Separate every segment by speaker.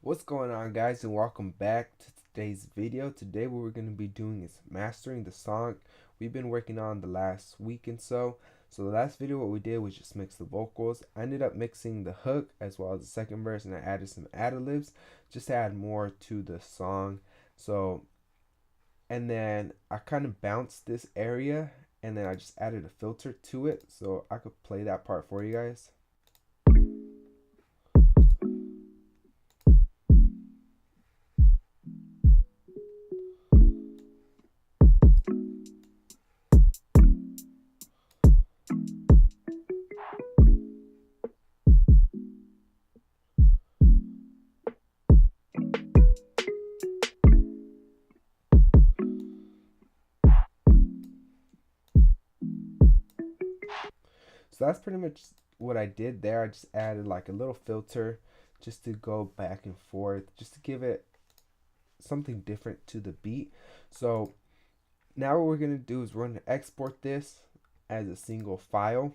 Speaker 1: What's going on, guys, and welcome back to today's video. Today what we're going to be doing is mastering the song we've been working on the last week and so the last video what we did was just mix the vocals. I ended up mixing the hook as well as the second verse, and I added some ad-libs just to add more to the song. And then I kind of bounced this area, and then I just added a filter to it so I could play that part for you guys. So that's pretty much what I did there. I just added like a little filter just to go back and forth, just to give it something different to the beat. So now what we're going to do is we're going to export this as a single file,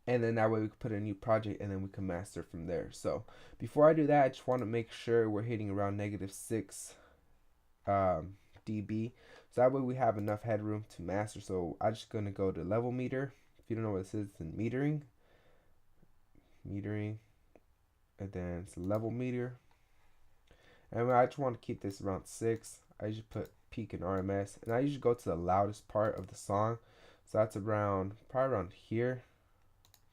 Speaker 1: and then that way we can put a new project and then we can master from there. So before I do that, I just want to make sure we're hitting around -6 dB, so that way we have enough headroom to master. So I'm just going to go to level meter. If you don't know what this is, it's in metering, and then it's level meter. And I just want to keep this around 6. I usually put peak and RMS, and I usually go to the loudest part of the song. So that's probably around here,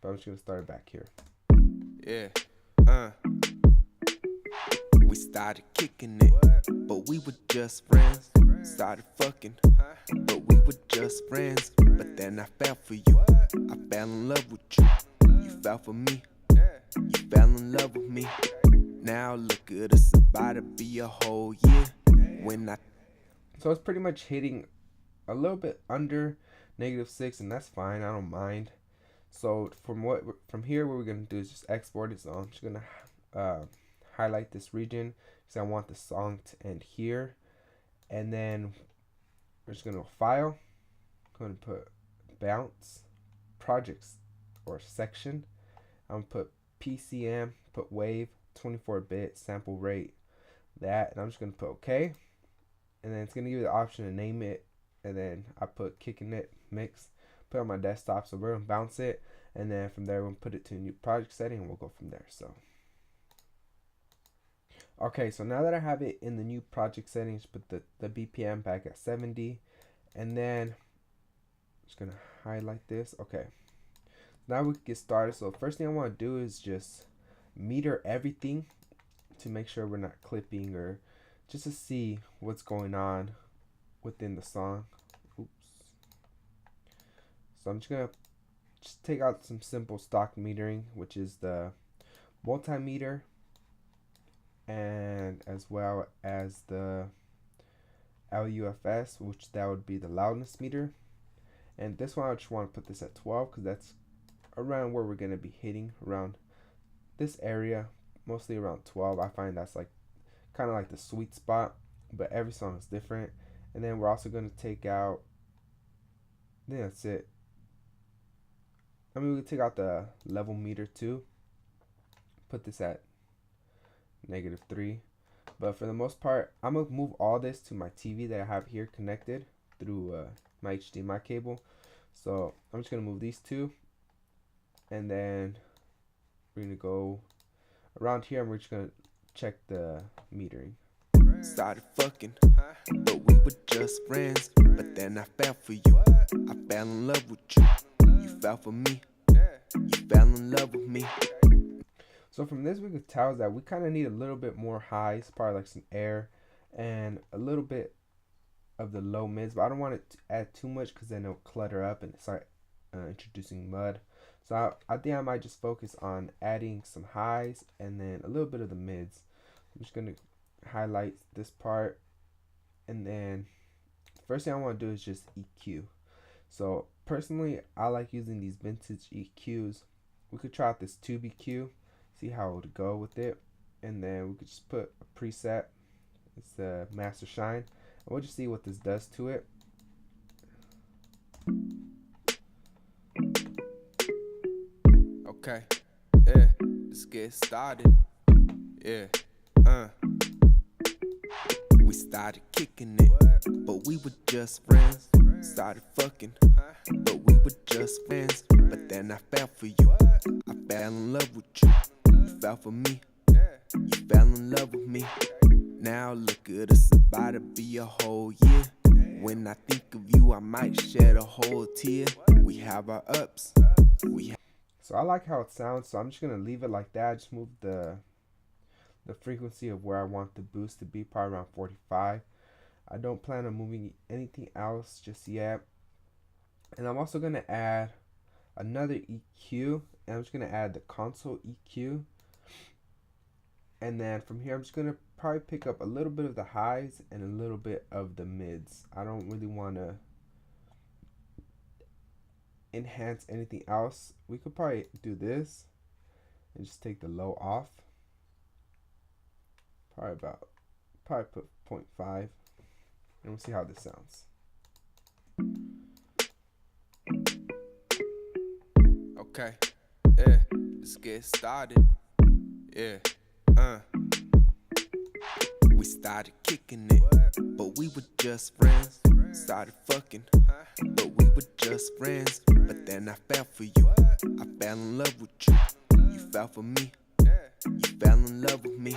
Speaker 1: but I'm just gonna start it back here.
Speaker 2: Yeah, we started kicking it, but we were just friends. Started fucking, but we were just friends. But then I fell for you. I fell in love with you. You fell for me. You fell in love with me. Now look at us, about to be a whole year.
Speaker 1: So it's pretty much hitting a little bit under -6, and that's fine. I don't mind. So from here, what we're gonna do is just export it. So I'm just gonna highlight this region because I want the song to end here, and then we're just gonna go file. I'm gonna put bounce projects or section. I'm gonna put PCM, put wave, 24-bit sample rate, that, and I'm just gonna put OK, and then it's gonna give you the option to name it, and then I put Kickin it mix, put it on my desktop. So we're gonna bounce it, and then from there we'll put it to a new project setting, and we'll go from there. So okay, so now that I have it in the new project settings, put the BPM back at 70, and then I'm just gonna highlight this. Okay, now we can get started. So first thing I want to do is just meter everything to make sure we're not clipping, or just to see what's going on within the song. Oops. So I'm just gonna take out some simple stock metering, which is the multimeter, and as well as the LUFS, which that would be the loudness meter. And this one I just want to put this at 12 because that's around where we're going to be hitting, around this area, mostly around 12. I find that's like kind of like the sweet spot, but every song is different. And then we're also going to take out, I think that's it. I mean, we can take out the level meter too, put this at -3. But for the most part, I'm gonna move all this to my TV that I have here connected through my HDMI cable. So I'm just gonna move these two, and then we're gonna go around here, and we're just gonna check the metering.
Speaker 2: Started fucking, but we were just friends. But then I fell for you. I fell in love with you. You fell for me. You fell in love with me.
Speaker 1: So from this, we could tell that we kind of need a little bit more highs, probably like some air, and a little bit of the low mids, but I don't want it to add too much because then it'll clutter up and start introducing mud. So I think I might just focus on adding some highs and then a little bit of the mids. I'm just gonna highlight this part, and then first thing I want to do is just EQ. So personally, I like using these vintage EQs. We could try out this tube EQ, see how it would go with it, and then we could just put a preset. It's the Master Shine, and we'll just see what this does to it.
Speaker 2: Okay, yeah, let's get started. Yeah, We started kicking it, but we were just friends. Started fucking, but we were just friends. But then I fell for you. I fell in love with you. You fell for me. You fell in love with me. Now look at us, about to be a whole year. When I think of you, I might shed a whole tear. We have our ups.
Speaker 1: So I like how it sounds, so I'm just gonna leave it like that. Just move the frequency of where I want the boost to be, probably around 45. I don't plan on moving anything else just yet. And I'm also gonna add another EQ, and I'm just gonna add the console EQ. And then from here, I'm just gonna probably pick up a little bit of the highs and a little bit of the mids. I don't really want to enhance anything else. We could probably do this and just take the low off. Probably put 0.5, and we'll see how this sounds.
Speaker 2: Okay, yeah, let's get started. Yeah, we started kicking it, but we were just friends. Started fucking, but we were just friends. But then I fell for you. I fell in love with you. You fell for me. You fell in love with me.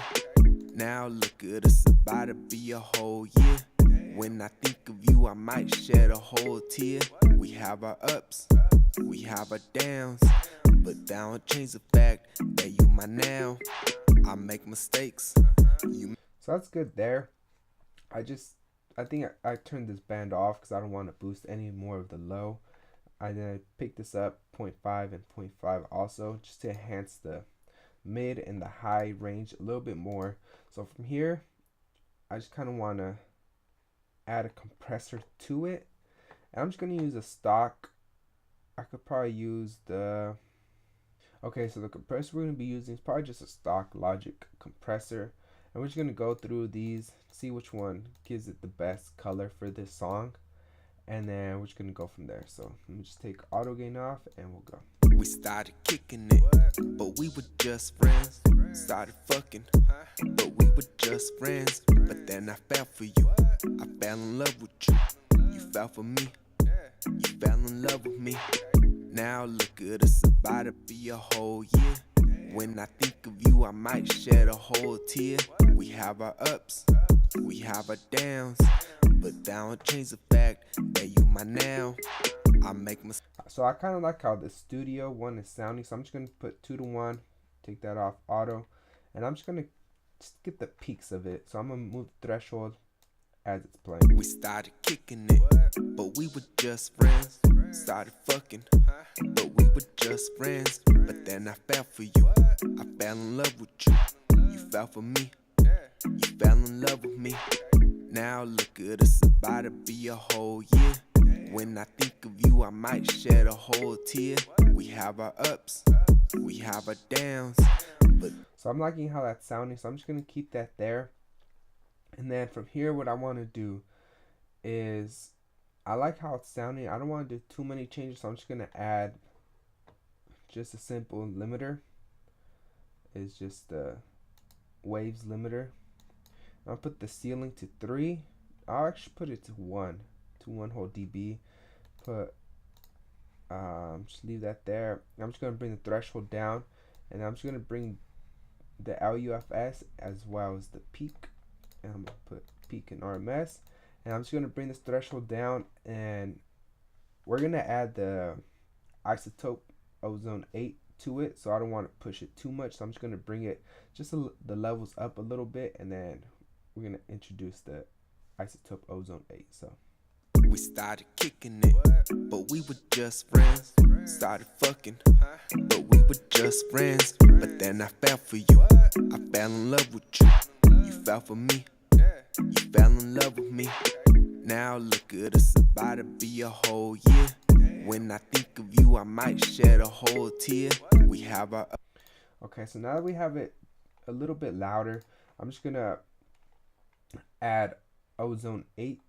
Speaker 2: Now look at us, about to be a whole year. When I think of you, I might shed a whole tear. We have our ups, we have our downs, but that don't change the fact that you my now. I make mistakes.
Speaker 1: So that's good there. I think I turned this band off because I don't want to boost any more of the low. Then I picked this up 0.5 and 0.5 also, just to enhance the mid and the high range a little bit more. So from here, I just kind of want to add a compressor to it. And I'm just going to use a stock. I could probably use the... Okay, so the compressor we're going to be using is probably just a stock Logic compressor. And we're just going to go through these, see which one gives it the best color for this song. And then we're just going to go from there. So let me just take auto gain off and we'll go.
Speaker 2: We started kicking it, but we were just friends. Started fucking, but we were just friends. But then I fell for you. I fell in love with you. You fell for me. You fell in love with me. Now look at us, about to be a whole year. When I think of you, I might shed a whole tear. We have our ups, we have our downs, but that don't change the fact that you my now. I make mistakes.
Speaker 1: So I kind of like how the studio one is sounding. So I'm just going to put 2 to 1, take that off auto, and I'm just going to get the peaks of it. So I'm going to move the threshold as it's playing.
Speaker 2: We started kicking it, but we were just friends. Started fucking, but we were just friends. But then I fell for you. I fell in love with you. You fell for me. You fell in love with me. Now look at us, about to be a whole year. When I think of you, I might shed a whole tear. We have our ups, we have our downs, but...
Speaker 1: So I'm liking how that's sounding, so I'm just going to keep that there. And then from here, what I want to do is, I like how it's sounding. I don't want to do too many changes, so I'm just going to add just a simple limiter. It's just the waves limiter. I'll put the ceiling to 3. I'll actually put it to 1 whole dB. Just leave that there. I'm just going to bring the threshold down, and I'm just going to bring the LUFS as well as the peak. And I'm going to put peak in RMS, and I'm just going to bring this threshold down, and we're going to add the isotope ozone 8 to it, so I don't want to push it too much, so I'm just going to bring it just the levels up a little bit, and then we're going to introduce the isotope ozone 8. So
Speaker 2: we started kicking it, but we were just friends. Started fucking, but we were just friends. But then I fell for you. I fell in love with you. You fell for me. You fell in love with me. Now look at us, about to be a whole year. When I think of you, I might shed a whole tear. We have our...
Speaker 1: Okay, so now that we have it a little bit louder, I'm just gonna add ozone 8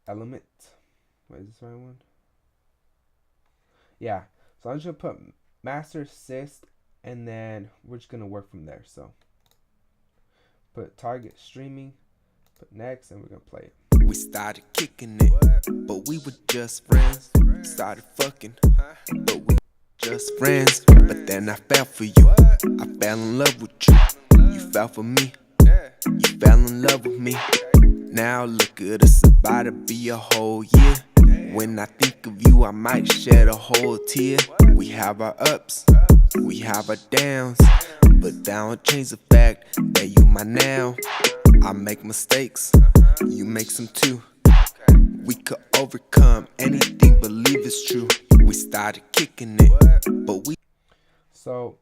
Speaker 1: element. Wait, is this the right one? Yeah, so I'm just gonna put master assist, and then we're just gonna work from there. So put target streaming, put next, and we're gonna play it.
Speaker 2: We started kicking it, but we were just friends. Started fucking, but we were just friends. But then I fell for you. I fell in love with you. You fell for me. You fell in love with me. Now look at us, about to be a whole year. When I think of you, I might shed a whole tear. We have our ups, we have our downs, but that don't change the fact that you my now. I make mistakes, you make some too. We could overcome anything, believe it's true. We started kicking it, but we...
Speaker 1: So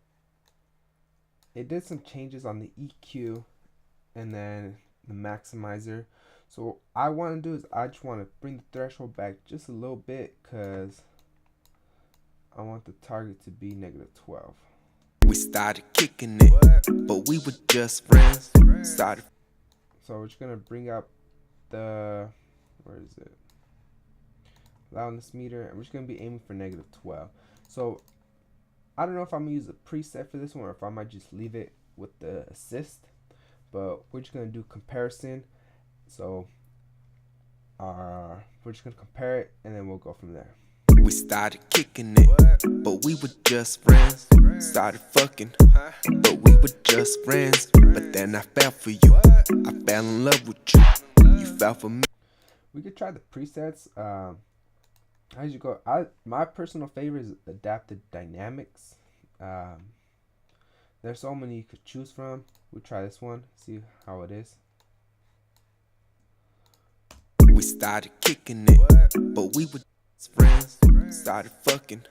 Speaker 1: it did some changes on the EQ and then the maximizer. So what I want to do is I just want to bring the threshold back just a little bit because I want the target to be -12.
Speaker 2: We started kicking it, but we were just friends. Started.
Speaker 1: So we're just gonna bring up the, where is it? Loudness meter, and we're just gonna be aiming for -12. So I don't know if I'm gonna use a preset for this one or if I might just leave it with the assist, but we're just gonna do comparison. So we're just gonna compare it and then we'll go from there.
Speaker 2: We started kicking it, but we were just friends. Started fucking, but we were just friends. But then I fell for you. I fell in love with you. You fell for me.
Speaker 1: We could try the presets. As you go, my personal favorite is adaptive dynamics. There's so many you could choose from. We'll try this one, see how it is.
Speaker 2: We started kicking it, but we were just friends. Started fucking,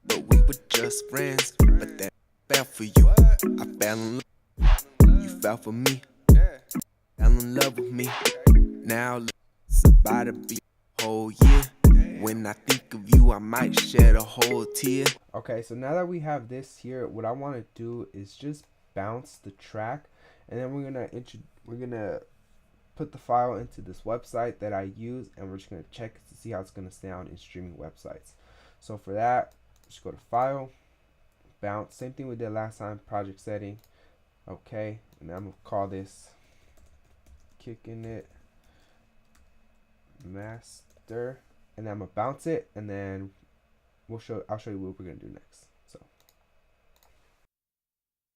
Speaker 2: but we were just friends. But then I fell for you. I fell in love. You fell for me. Fell in love with me. Now it's about to be a whole year. When I think of you, I might shed a whole tear.
Speaker 1: Okay, so now that we have this here, what I want to do is just bounce the track, and then we're gonna put the file into this website that I use, and we're just gonna check to see how it's gonna sound in streaming websites. So for that, just go to File, Bounce. Same thing we did last time. Project setting. Okay, and I'm gonna call this Kickin' It Master. And then I'm gonna bounce it, and then I'll show you what we're gonna do next.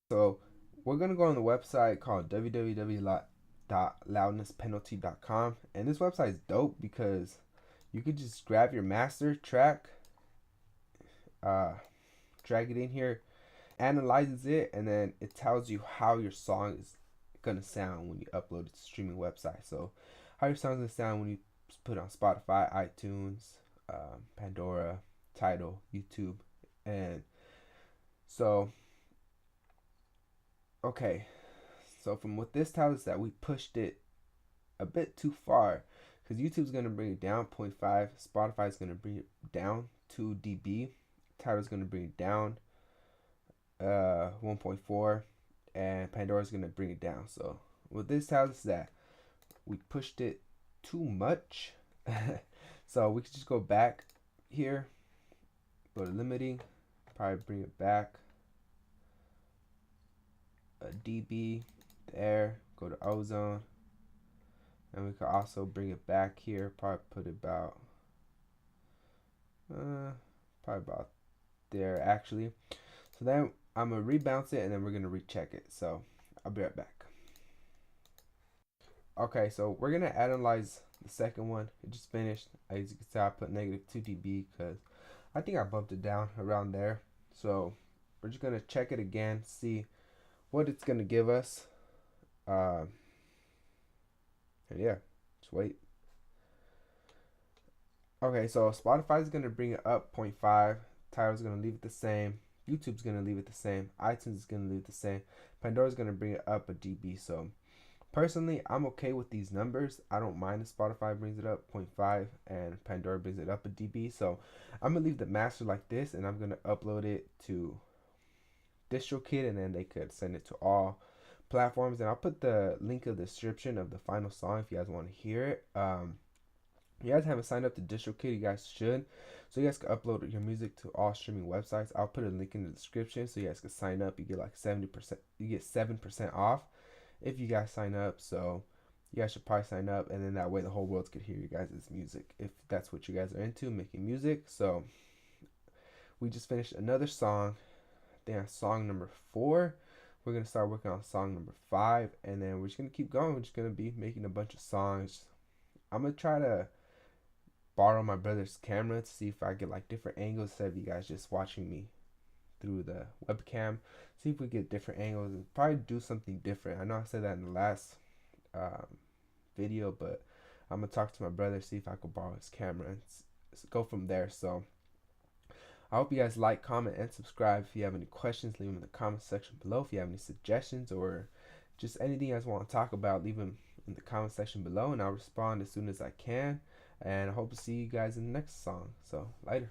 Speaker 1: So we're gonna go on the website called www.loudnesspenalty.com, and this website is dope because you could just grab your master track, drag it in here, analyzes it, and then it tells you how your song is gonna sound when you upload it to streaming website. So how your song's gonna sound when you put it on Spotify, iTunes, Pandora, Tidal, YouTube. And so okay, so from what this tells us that we pushed it a bit too far, because YouTube's gonna bring it down 0.5, Spotify's gonna bring it down 2 dB, Tidal's gonna bring it down 1.4, and Pandora's gonna bring it down. So what this tells us that we pushed it too much. So we could just go back here, go to limiting, probably bring it back a dB there, go to ozone, and we could also bring it back here, probably put it about there actually. So then I'm gonna rebounce it, and then we're gonna recheck it. So I'll be right back. Okay, so we're gonna analyze the second one. It just finished. As you can see, I put -2 dB because I think I bumped it down around there. So we're just gonna check it again, see what it's gonna give us. And yeah, just wait. Okay, so Spotify's gonna bring it up 0.5. Tidal's gonna leave it the same. YouTube's gonna leave it the same. iTunes is gonna leave it the same. Pandora's gonna bring it up a dB. So personally, I'm okay with these numbers. I don't mind if Spotify brings it up 0.5 and Pandora brings it up a dB. So I'm gonna leave the master like this, and I'm gonna upload it to DistroKid, and then they could send it to all platforms. And I'll put the link in the description of the final song if you guys want to hear it. If you guys haven't signed up to DistroKid, you guys should, so you guys can upload your music to all streaming websites. I'll put a link in the description so you guys can sign up. You get like 70%, you get 7% off if you guys sign up. So you guys should probably sign up, and then that way the whole world could hear you guys' music if that's what you guys are into, making music. So we just finished another song. I think that's song number 4. We're gonna start working on song number 5, and then we're just gonna keep going. We're just gonna be making a bunch of songs. I'm gonna try to borrow my brother's camera to see if I get like different angles instead of you guys just watching me through the webcam. See if we get different angles and probably do something different. I know I said that in the last um, video, but I'm gonna talk to my brother, see if I could borrow his camera and go from there. So I hope you guys like, comment, and subscribe. If you have any questions, leave them in the comment section below. If you have any suggestions or just anything you guys want to talk about, leave them in the comment section below, and I'll respond as soon as I can. And I hope to see you guys in the next song. So later.